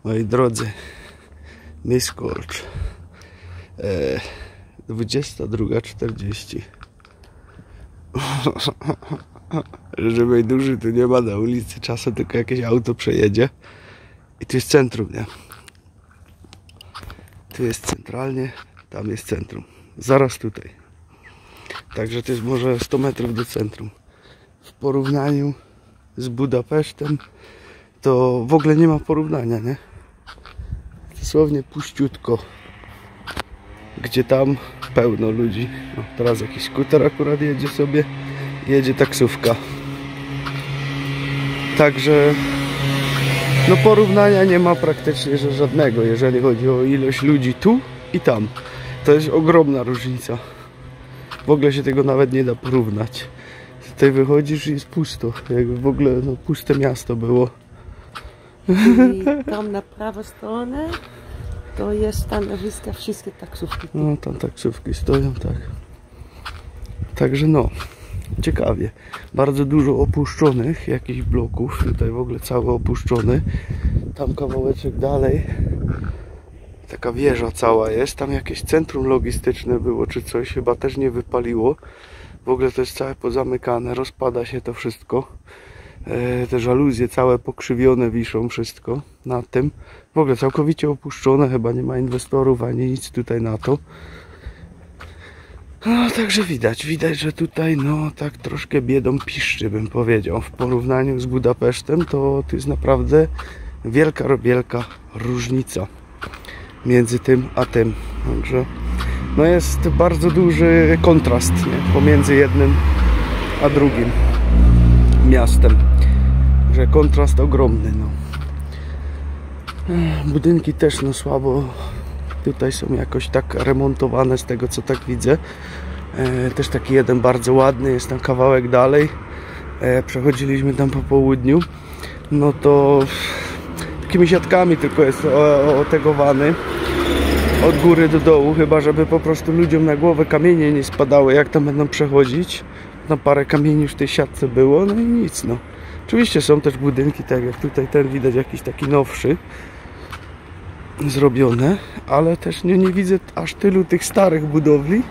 Moi drodzy, Miskolc, 22:40. Żeby duży tu nie ma na ulicy, czasem tylko jakieś auto przejedzie. I tu jest centrum, nie? Tu jest centralnie, tam jest centrum. Zaraz tutaj. Także to jest może 100 metrów do centrum. W porównaniu z Budapesztem to w ogóle nie ma porównania, nie? Dosłownie puściutko. Gdzie tam pełno ludzi. O, teraz jakiś skuter akurat jedzie sobie. Jedzie taksówka. Także no porównania nie ma praktycznie żadnego, jeżeli chodzi o ilość ludzi tu i tam. To jest ogromna różnica. W ogóle się tego nawet nie da porównać. Tutaj wychodzisz i jest pusto. Jakby w ogóle no, puste miasto było. I tam na prawą stronę to jest stanowiska, wszystkie taksówki. No tam taksówki stoją, tak. Także no, ciekawie. Bardzo dużo opuszczonych jakichś bloków. Tutaj w ogóle cały opuszczony. Tam kawałeczek dalej. Taka wieża cała jest. Tam jakieś centrum logistyczne było czy coś. Chyba też nie wypaliło. W ogóle to jest całe pozamykane. Rozpada się to wszystko. Te żaluzje całe pokrzywione wiszą, wszystko na tym. W ogóle całkowicie opuszczone, chyba nie ma inwestorów ani nic tutaj na to. No także widać, że tutaj no tak troszkę biedą piszczy, bym powiedział. W porównaniu z Budapesztem to jest naprawdę wielka różnica między tym a tym. Także no jest bardzo duży kontrast, nie? Pomiędzy jednym a drugim miastem, że kontrast ogromny, no. Budynki też no słabo tutaj są jakoś tak remontowane, z tego co tak widzę. Też taki jeden bardzo ładny jest tam kawałek dalej. Przechodziliśmy tam po południu, no to takimi siatkami tylko jest otegowany od góry do dołu, chyba żeby po prostu ludziom na głowę kamienie nie spadały, jak tam będą przechodzić. No parę kamieni już w tej siatce było, no i nic, no. Oczywiście są też budynki, tak jak tutaj ten widać jakiś taki nowszy zrobione, ale też nie widzę aż tylu tych starych budowli,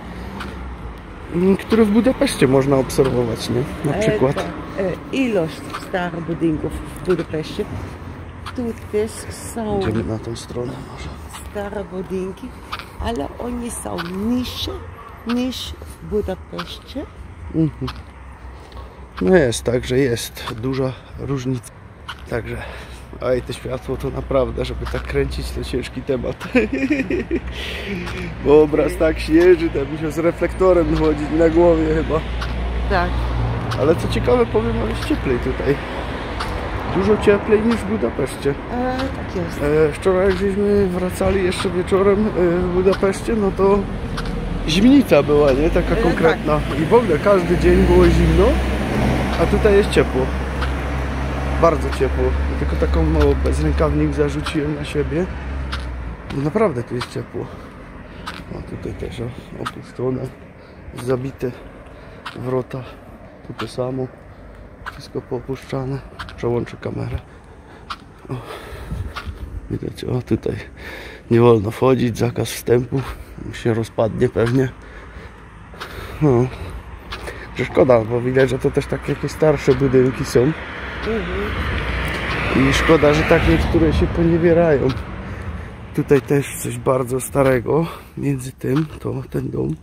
które w Budapeszcie można obserwować, nie? Na przykład. Ilość starych budynków w Budapeszcie. Tu też są Idziemy na tą stronę może. Stare budynki, ale oni są niższe niż w Budapeszcie. No jest, także jest duża różnica. Także, oj, to światło to naprawdę, żeby tak kręcić, to ciężki temat. Bo obraz tak śnieży, to musiał z reflektorem chodzić na głowie chyba. Tak. Ale co ciekawe, powiem, ale jest cieplej tutaj. Dużo cieplej niż w Budapeszcie. Tak jest. Wczoraj jak żeśmy wracali jeszcze wieczorem w Budapeszcie, no to zimnica była, nie? Taka konkretna. Tak. I w ogóle każdy dzień było zimno, a tutaj jest ciepło. Bardzo ciepło. Tylko taką mało bezrękawnik zarzuciłem na siebie. No naprawdę tu jest ciepło. No tutaj też opuszczone, zabite wrota. Tu to samo. Wszystko poopuszczane. Przełączę kamerę. O, widać, o tutaj nie wolno wchodzić, zakaz wstępu. Się rozpadnie pewnie. No. Że szkoda, bo widać, że to też takie jakieś starsze budynki są. I szkoda, że tak niektóre się poniewierają. Tutaj też coś bardzo starego. Między tym, to ten dom.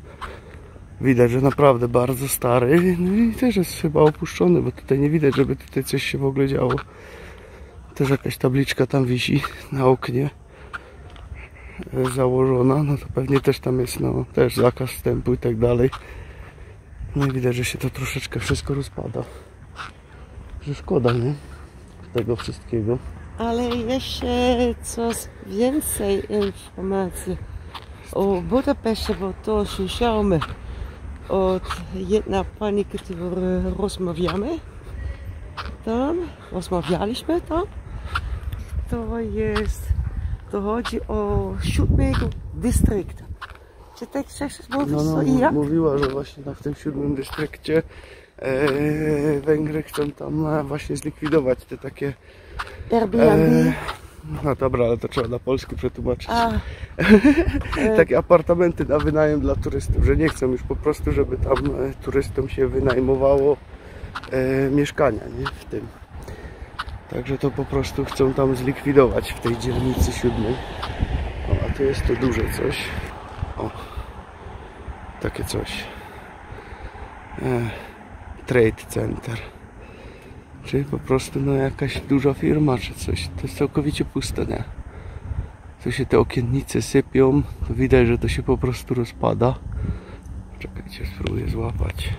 Widać, że naprawdę bardzo stary. No i też jest chyba opuszczony, bo tutaj nie widać, żeby tutaj coś się w ogóle działo. Też jakaś tabliczka tam wisi na oknie. Założona, no to pewnie też tam jest, no też zakaz wstępu i tak dalej. No i widać, że się to troszeczkę wszystko rozpada. Że szkoda, nie? Tego wszystkiego. Ale jeszcze coś więcej informacji o Budapeszcie, bo to słyszałem od jednej pani, którą rozmawialiśmy tam. To chodzi o 7 dystrykt. Czy tak chcesz mówić? No, mówiła, że właśnie w tym 7 dystrykcie Węgry chcą tam właśnie zlikwidować te takie Airbnb. No dobra, ale to trzeba na polski przetłumaczyć. A, Takie apartamenty na wynajem dla turystów, że nie chcą już po prostu, żeby tam turystom się wynajmowało mieszkania, nie? W tym. Także to po prostu chcą tam zlikwidować w tej dzielnicy 7. O, a tu jest to duże coś. O, takie coś. Trade Center. Czyli po prostu no jakaś duża firma czy coś. To jest całkowicie puste, nie? Tu się te okiennice sypią. To widać, że to się po prostu rozpada. Czekajcie, spróbuję złapać.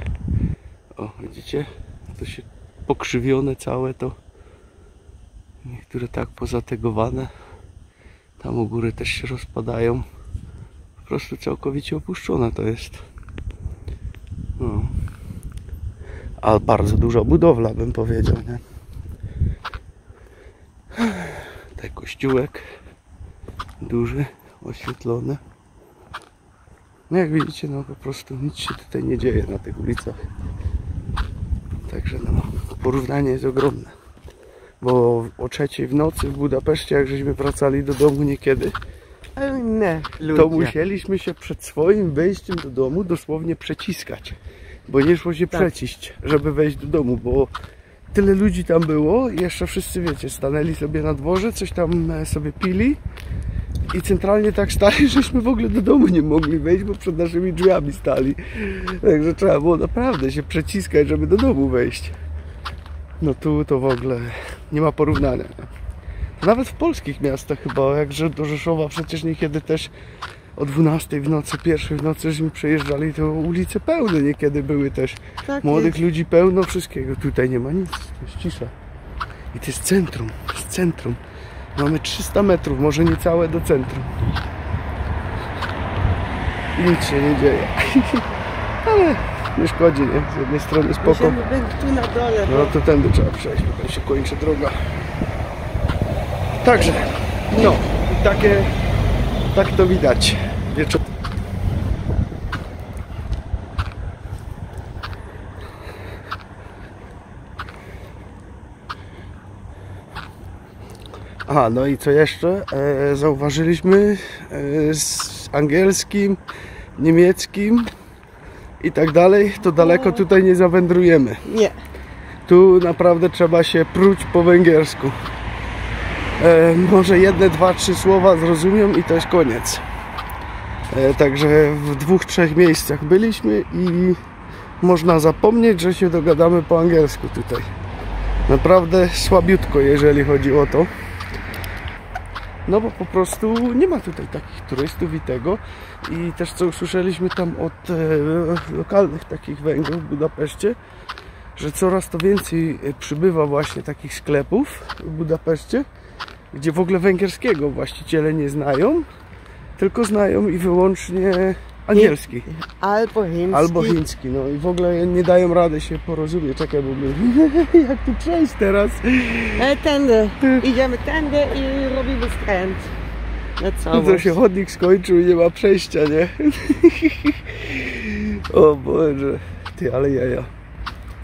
O, widzicie? To się pokrzywione całe to. Niektóre tak pozategowane. Tam u góry też się rozpadają. Po prostu całkowicie opuszczone to jest. No. A bardzo duża budowla, bym powiedział, nie? Tutaj kościółek duży, oświetlony. No jak widzicie, no po prostu nic się tutaj nie dzieje na tych ulicach. Także no, porównanie jest ogromne. Bo o 3 w nocy w Budapeszcie, jak żeśmy wracali do domu niekiedy, pełne ludzie. to musieliśmy się przed swoim wejściem do domu dosłownie przeciskać. Bo nie szło się przeciść, żeby wejść do domu, bo tyle ludzi tam było i jeszcze wszyscy, wiecie, stanęli sobie na dworze, coś tam sobie pili i centralnie tak stali, żeśmy w ogóle do domu nie mogli wejść, bo przed naszymi drzwiami stali. Także trzeba było naprawdę się przeciskać, żeby do domu wejść. No tu to w ogóle nie ma porównania. Nawet w polskich miastach chyba, jakże do Rzeszowa przecież niekiedy też o 12 w nocy, 1 w nocy, żeśmy przejeżdżali, to ulice pełne niekiedy były też. Tak Młodych jest. ludzi pełno, wszystkiego. Tutaj nie ma nic, to jest cisza. I to jest centrum, to jest centrum. Mamy 300 metrów, może niecałe do centrum. I nic się nie dzieje. Ale nie szkodzi, nie? Z jednej strony spoko. Musimy być tu na dole. No to tędy trzeba przejść, bo tam się kończy droga. Także, no, tak to widać. Wieczór. Aha, no i co jeszcze? Zauważyliśmy z angielskim, niemieckim i tak dalej, to daleko tutaj nie zawędrujemy. Nie. Tu naprawdę trzeba się pruć po węgiersku. Może jedne, 2, 3 słowa zrozumią i to jest koniec. Także w 2, 3 miejscach byliśmy i można zapomnieć, że się dogadamy po angielsku tutaj. Naprawdę słabiutko, jeżeli chodzi o to. No bo po prostu nie ma tutaj takich turystów i tego. I też co usłyszeliśmy tam od lokalnych takich Węgrów w Budapeszcie, że coraz to więcej przybywa właśnie takich sklepów w Budapeszcie, gdzie w ogóle węgierskiego właściciele nie znają, tylko znają i wyłącznie angielski. Albo chiński. Albo chiński, no i w ogóle nie dają rady się porozumieć. Czekaj, bo my, jak tu przejść teraz? Tędy. Idziemy tędy i robimy skręt. Na To całość. się chodnik skończył i nie ma przejścia, nie? O Boże, ty, ale jaja.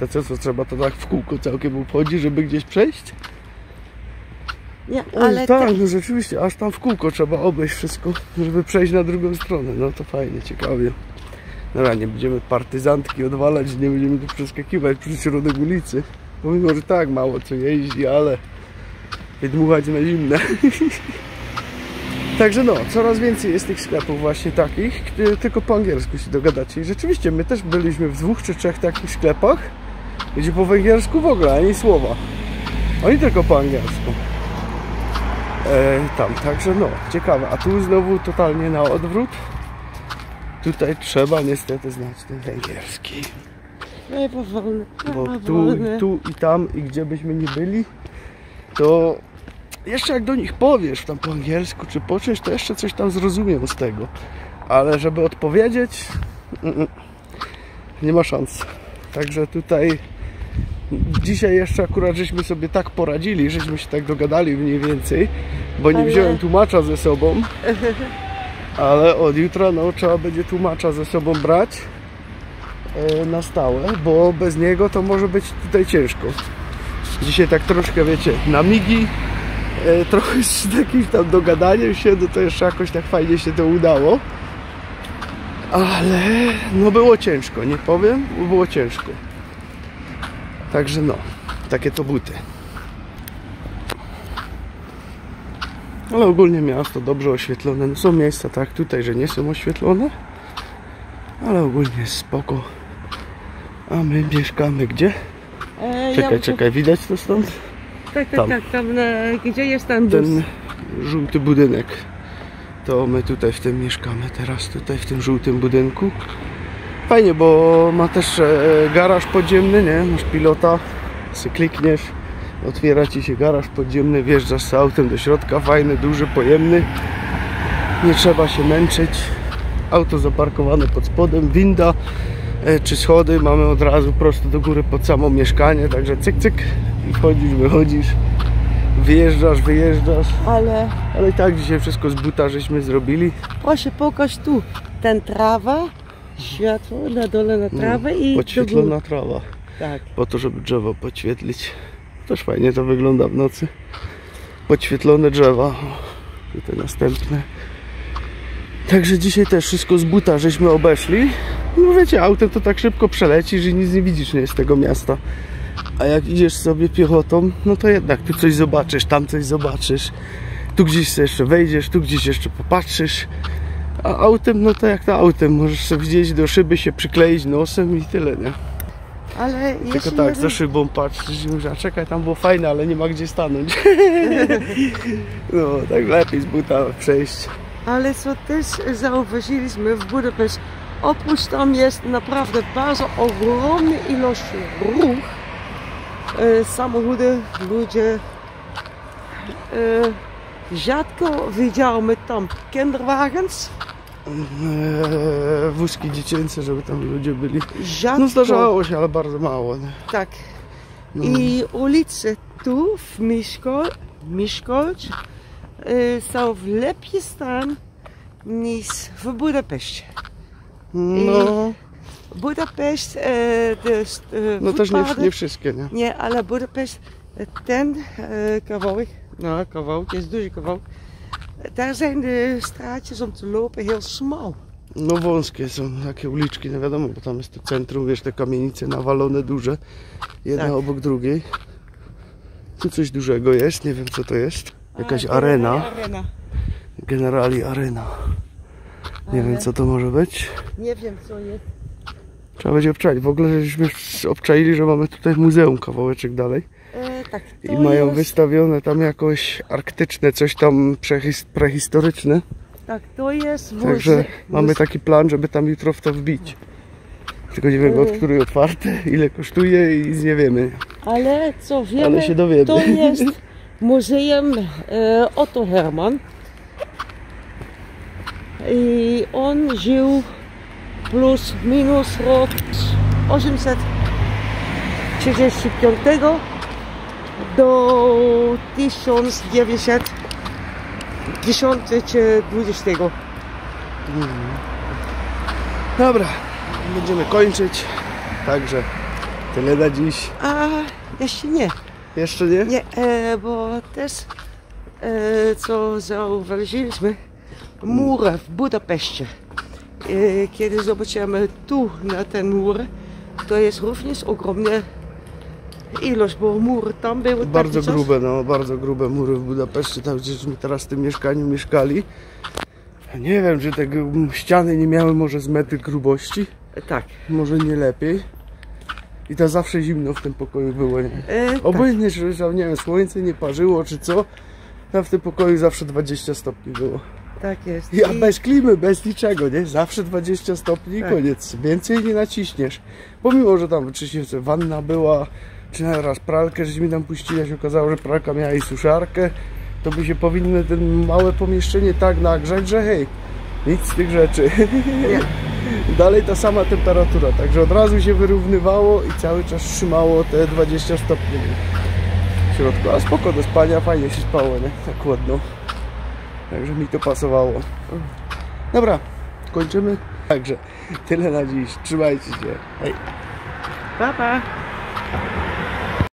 To co trzeba to tak w kółko całkiem obchodzi, żeby gdzieś przejść? Nie, Ale ale tak, no rzeczywiście, aż tam w kółko trzeba obejść wszystko, żeby przejść na drugą stronę. No to fajnie, ciekawie. Dobra, nie będziemy partyzantki odwalać, nie będziemy tu przeskakiwać przez środek ulicy. Pomimo, że tak mało co jeździ, ale dmuchać na zimne. Także no, coraz więcej jest tych sklepów właśnie takich, gdzie tylko po angielsku się dogadacie. I rzeczywiście my też byliśmy w 2 czy 3 takich sklepach, gdzie po węgiersku w ogóle ani słowa. Oni tylko po angielsku. Także no, ciekawe. A tu znowu totalnie na odwrót. Tutaj trzeba niestety znać ten węgierski. nie powolny. Bo tu i tam i gdzie byśmy nie byli, to jeszcze jak do nich powiesz tam po angielsku czy po czymś, to jeszcze coś tam zrozumiem z tego. Ale żeby odpowiedzieć, nie ma szans. Także tutaj dzisiaj jeszcze akurat żeśmy sobie tak poradzili, żeśmy się tak dogadali mniej więcej, bo nie wziąłem tłumacza ze sobą, ale od jutra no, trzeba będzie tłumacza ze sobą brać na stałe, bo bez niego to może być tutaj ciężko. Dzisiaj tak troszkę, wiecie, na migi trochę z jakimś tam dogadaniem się, no to jeszcze jakoś tak fajnie się to udało. Ale no było ciężko, nie powiem, bo było ciężko. Także no, takie to buty. Ale ogólnie miasto dobrze oświetlone. No są miejsca tak tutaj, że nie są oświetlone, ale ogólnie jest spoko. A my mieszkamy gdzie? Czekaj, widać to stąd? Tak, Tam. tam gdzie jest ten bus? Ten żółty budynek. To my tutaj w tym mieszkamy teraz, tutaj w tym żółtym budynku. Fajnie, bo ma też garaż podziemny, nie? Masz pilota, sobie klikniesz, otwiera ci się garaż podziemny, wjeżdżasz z autem do środka, fajny, duży, pojemny. Nie trzeba się męczyć. Auto zaparkowane pod spodem, winda czy schody mamy od razu prosto do góry pod samo mieszkanie, także cyk, cyk i wchodzisz, wychodzisz, wyjeżdżasz. Ale i tak dzisiaj wszystko z buta żeśmy zrobili. Proszę, pokaż tu, ten trawa, światło na dole na trawę i podświetlona trawa. Tak. Po to, żeby drzewo podświetlić. Też fajnie to wygląda w nocy. Podświetlone drzewa. Tutaj następne. Także dzisiaj też wszystko z buta żeśmy obeszli. No wiecie, autem to tak szybko przelecisz i nic nie widzisz, nie, z tego miasta. A jak idziesz sobie piechotą, no to jednak tu coś zobaczysz, tam coś zobaczysz. Tu gdzieś sobie jeszcze wejdziesz, tu gdzieś jeszcze popatrzysz. A autem, no to jak to autem, możesz sobie gdzieś do szyby się przykleić nosem i tyle, nie? Ale tylko tak, za szybą patrzysz i mówisz, a czekaj, tam było fajne, ale nie ma gdzie stanąć. No, tak lepiej z buta przejść. Ale co też zauważyliśmy w Budapeszcie, oprócz tam jest naprawdę bardzo ogromny ilość ruch, samochody, ludzie. Rzadko widziałem tam kinderwagens. Wózki dziecięce, żeby tam ludzie byli. Rzadko. No zdarzało się, ale bardzo mało. Nie? Tak. No. I ulice tu w Miskolc są w lepszy stan niż w Budapeszcie. No. Budapeszt, No też nie wszystkie, nie? Nie, ale Budapeszt, ten kawałek, nou kawałek, jest duży kawałek, daar zijn de straatjes om te lopen heel smal. No wąskie są takie uliczki, no wiadomo, bo tam jest to centrum, wiesz, te kamienice nawalone duże, jedna tak. obok drugiej. Tu coś dużego jest, nie wiem co to jest. Jakaś arena. Generali Arena. Nie wiem co to może być. Nie wiem co jest. Trzeba będzie obczaić. W ogóle żeśmy obczaili, że mamy tutaj muzeum kawałeczek dalej. Tak, i mają wystawione tam jakoś arktyczne, coś tam prehistoryczne. Tak, to jest Także mamy taki plan, żeby tam jutro w to wbić. Tylko nie wiem od której otwarte, ile kosztuje i nic nie wiemy. Ale co wiemy, ale się dowiemy. To jest muzeum Otto Hermann. I on żył plus minus rok 835 do 1910 czy 20. Dobra, będziemy kończyć. Także tyle na dziś. A jeszcze nie. Jeszcze nie? Nie, bo też co zauważyliśmy, mury w Budapeszcie. Kiedy zobaczymy tu na ten mur, to jest również ogromna ilość, bo mury tam były bardzo taki grube, no bardzo grube mury w Budapeszcie, tam gdzieśmy teraz w tym mieszkaniu mieszkali. Nie wiem, czy te ściany nie miały może z metr grubości. Tak. Może nie lepiej. I to zawsze zimno w tym pokoju było, nie? Obojętnie, że tam, nie wiem, słońce nie parzyło czy co, tam w tym pokoju zawsze 20 stopni było. Tak jest. Ja bez klimy, bez niczego, nie? Zawsze 20 stopni i tak. Koniec. Więcej nie naciśniesz. Pomimo, że tam czy się wanna była, czy na raz pralkę, żeśmy tam puścili, się okazało, że pralka miała i suszarkę, to by się powinno ten małe pomieszczenie tak nagrzać, że hej, nic z tych rzeczy. Nie. Dalej ta sama temperatura, także od razu się wyrównywało i cały czas trzymało te 20 stopni w środku. A spoko do spania, fajnie się spało, nie? Tak ładno. Także mi to pasowało. Dobra, kończymy. Także tyle na dziś. Trzymajcie się. Hej. Pa, pa.